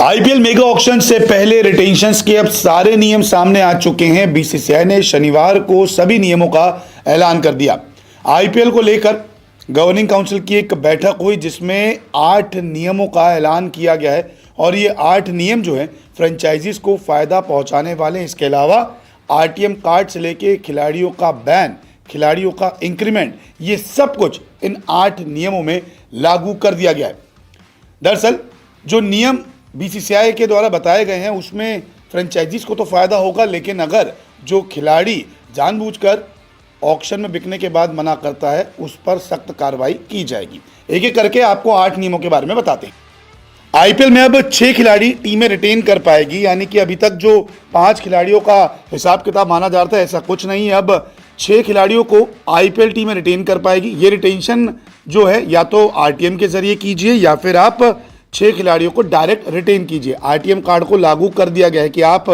IPL mega auction से पहले रिटेंशंस के अब सारे नियम सामने आ चुके हैं। बीसीसीआई ने शनिवार को सभी नियमों का ऐलान कर दिया। आईपीएल को लेकर गवर्निंग काउंसिल की एक बैठक हुई जिसमें 8 नियमों का ऐलान किया गया है और ये 8 नियम जो है फ्रेंचाइजीज को फ़ायदा पहुंचाने वाले हैं। इसके अलावा आरटीएम कार्ड से लेके खिलाड़ियों का बैन, खिलाड़ियों का इंक्रीमेंट, ये सब कुछ इन 8 नियमों में लागू कर दिया गया है। दरअसल जो नियम बीसीसीआई के द्वारा बताए गए हैं उसमें फ्रेंचाइजीज को तो फ़ायदा होगा, लेकिन अगर जो खिलाड़ी जानबूझकर ऑक्शन में बिकने के बाद मना करता है उस पर सख्त कार्रवाई की जाएगी। एक एक करके आपको 8 नियमों के बारे में बताते हैं। आईपीएल में अब 6 खिलाड़ी टीमें रिटेन कर पाएगी, यानी कि अभी तक जो 5 खिलाड़ियों का हिसाब किताब माना जा रहा था ऐसा कुछ नहीं है। अब 6 खिलाड़ियों को आईपीएल टीमें रिटेन कर पाएगी। ये रिटेंशन जो है या तो आरटीएम के जरिए कीजिए या फिर आप 6 खिलाड़ियों को डायरेक्ट रिटेन कीजिए। आरटीएम कार्ड को लागू कर दिया गया है कि आप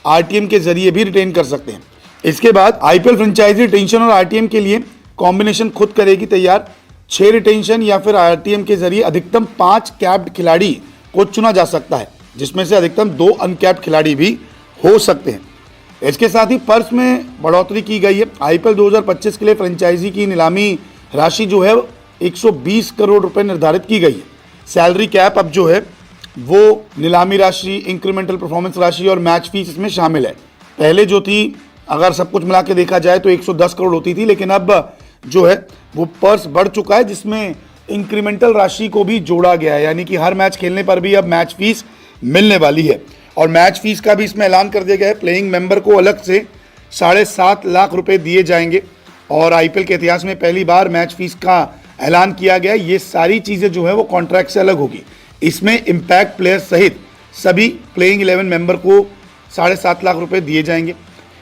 आरटीएम के जरिए भी रिटेन कर सकते हैं। इसके बाद आईपीएल फ्रेंचाइजी रिटेंशन और आरटीएम के लिए कॉम्बिनेशन खुद करेगी तैयार। 6 रिटेंशन या फिर आरटीएम के जरिए अधिकतम 5 कैप्ड खिलाड़ी को चुना जा सकता है, जिसमें से अधिकतम 2 अनकैप्ड खिलाड़ी भी हो सकते हैं। इसके साथ ही पर्स में बढ़ोतरी की गई है। आईपीएल 2025 के लिए फ्रेंचाइजी की नीलामी राशि जो है 120 करोड़ रुपए निर्धारित की गई है। सैलरी कैप अब जो है वो नीलामी राशि, इंक्रीमेंटल परफॉर्मेंस राशि और मैच फीस इसमें शामिल है। पहले जो थी, अगर सब कुछ मिला के देखा जाए तो 110 करोड़ होती थी, लेकिन अब जो है वो पर्स बढ़ चुका है जिसमें इंक्रीमेंटल राशि को भी जोड़ा गया है, यानी कि हर मैच खेलने पर भी अब मैच फीस मिलने वाली है। और मैच फीस का भी इसमें ऐलान कर दिया गया है। प्लेइंग मेंबर को अलग से 7.5 लाख रुपए दिए जाएंगे और आईपीएल के इतिहास में पहली बार मैच फीस का ऐलान किया गया। ये सारी चीज़ें जो है वो कॉन्ट्रैक्ट से अलग होगी। इसमें इम्पैक्ट प्लेयर सहित सभी प्लेइंग 11 मेंबर को 7.5 लाख रुपए दिए जाएंगे।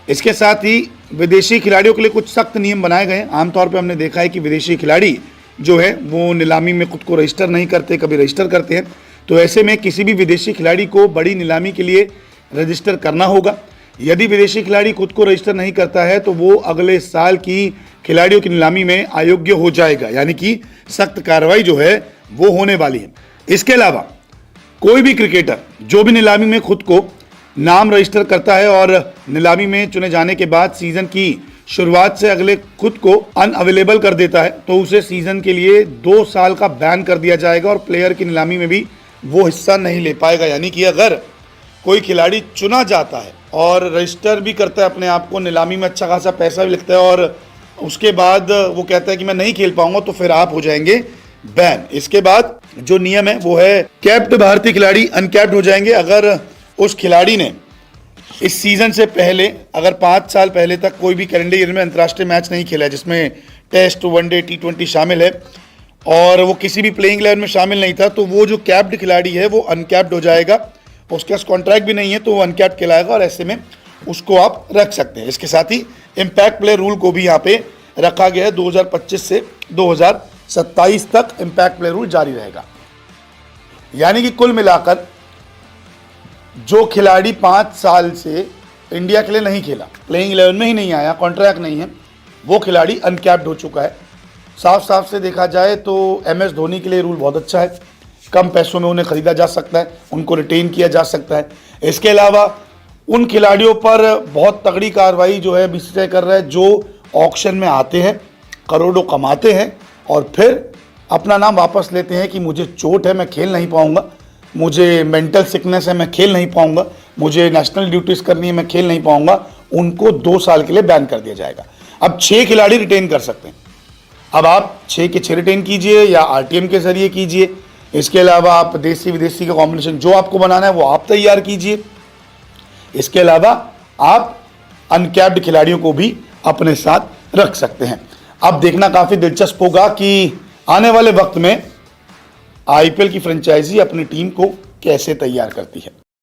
इसके साथ ही विदेशी खिलाड़ियों के लिए कुछ सख्त नियम बनाए गए हैं। आमतौर पे हमने देखा है कि विदेशी खिलाड़ी जो है वो नीलामी में खुद को रजिस्टर नहीं करते, कभी रजिस्टर करते हैं। तो ऐसे में किसी भी विदेशी खिलाड़ी को बड़ी नीलामी के लिए रजिस्टर करना होगा। यदि विदेशी खिलाड़ी खुद को रजिस्टर नहीं करता है तो वो अगले साल की खिलाड़ियों की नीलामी में अयोग्य हो जाएगा, यानी कि सख्त कार्रवाई जो है वो होने वाली है। इसके अलावा कोई भी क्रिकेटर जो भी नीलामी में खुद को नाम रजिस्टर करता है और नीलामी में चुने जाने के बाद सीजन की शुरुआत से अगले खुद को अनअवेलेबल कर देता है तो उसे सीजन के लिए 2 साल का बैन कर दिया जाएगा और प्लेयर की नीलामी में भी वो हिस्सा नहीं ले पाएगा। यानी कि अगर कोई खिलाड़ी चुना जाता है और रजिस्टर भी करता है अपने आप को, नीलामी में अच्छा खासा पैसा भी लिखता है और उसके बाद वो कहता है कि मैं नहीं खेल पाऊंगा, तो फिर आप हो जाएंगे बैन। इसके बाद जो नियम है वो है कैप्ड भारतीय खिलाड़ी अनकैप्ड हो जाएंगे अगर उस खिलाड़ी ने इस सीजन से पहले अगर 5 साल पहले तक कोई भी कैलेंडर ईयर में अंतर्राष्ट्रीय मैच नहीं खेला है जिसमें टेस्ट, वनडे, T20 शामिल है और वो किसी भी प्लेइंग 11 में शामिल नहीं था, तो वो जो कैप्ड खिलाड़ी है वो अनकैप्ड हो जाएगा। उसके पास कॉन्ट्रैक्ट भी नहीं है तो वो अनकैप्ड कहलाएगा और ऐसे में उसको आप रख सकते हैं। इसके साथ ही इम्पैक्ट प्लेयर रूल को भी यहाँ पे रखा गया है। 2025 से 2027 तक इम्पैक्ट प्लेयर रूल जारी रहेगा। यानी कि कुल मिलाकर जो खिलाड़ी 5 साल से इंडिया के लिए नहीं खेला, प्लेइंग 11 में ही नहीं आया, कॉन्ट्रैक्ट नहीं है, वो खिलाड़ी अनकैप्ड हो चुका है। साफ साफ से देखा जाए तो MS धोनी के लिए रूल बहुत अच्छा है। कम पैसों में उन्हें खरीदा जा सकता है, उनको रिटेन किया जा सकता है। इसके अलावा उन खिलाड़ियों पर बहुत तगड़ी कार्रवाई जो है बीसीसीआई कर रहा है जो ऑक्शन में आते हैं, करोड़ों कमाते हैं और फिर अपना नाम वापस लेते हैं कि मुझे चोट है, मैं खेल नहीं पाऊंगा, मुझे मेंटल सिकनेस है, मैं खेल नहीं पाऊंगा, मुझे नेशनल ड्यूटीज़ करनी है, मैं खेल नहीं पाऊंगा। उनको 2 साल के लिए बैन कर दिया जाएगा। अब 6 खिलाड़ी रिटेन कर सकते हैं। अब आप 6 के 6 रिटेन कीजिए या आरटीएम के जरिए कीजिए। इसके अलावा आप देसी विदेशी का कॉम्बिनेशन जो आपको बनाना है वो आप तैयार कीजिए। इसके अलावा आप अनकैप्ड खिलाड़ियों को भी अपने साथ रख सकते हैं। अब देखना काफ़ी दिलचस्प होगा कि आने वाले वक्त में आईपीएल की फ्रेंचाइजी अपनी टीम को कैसे तैयार करती है।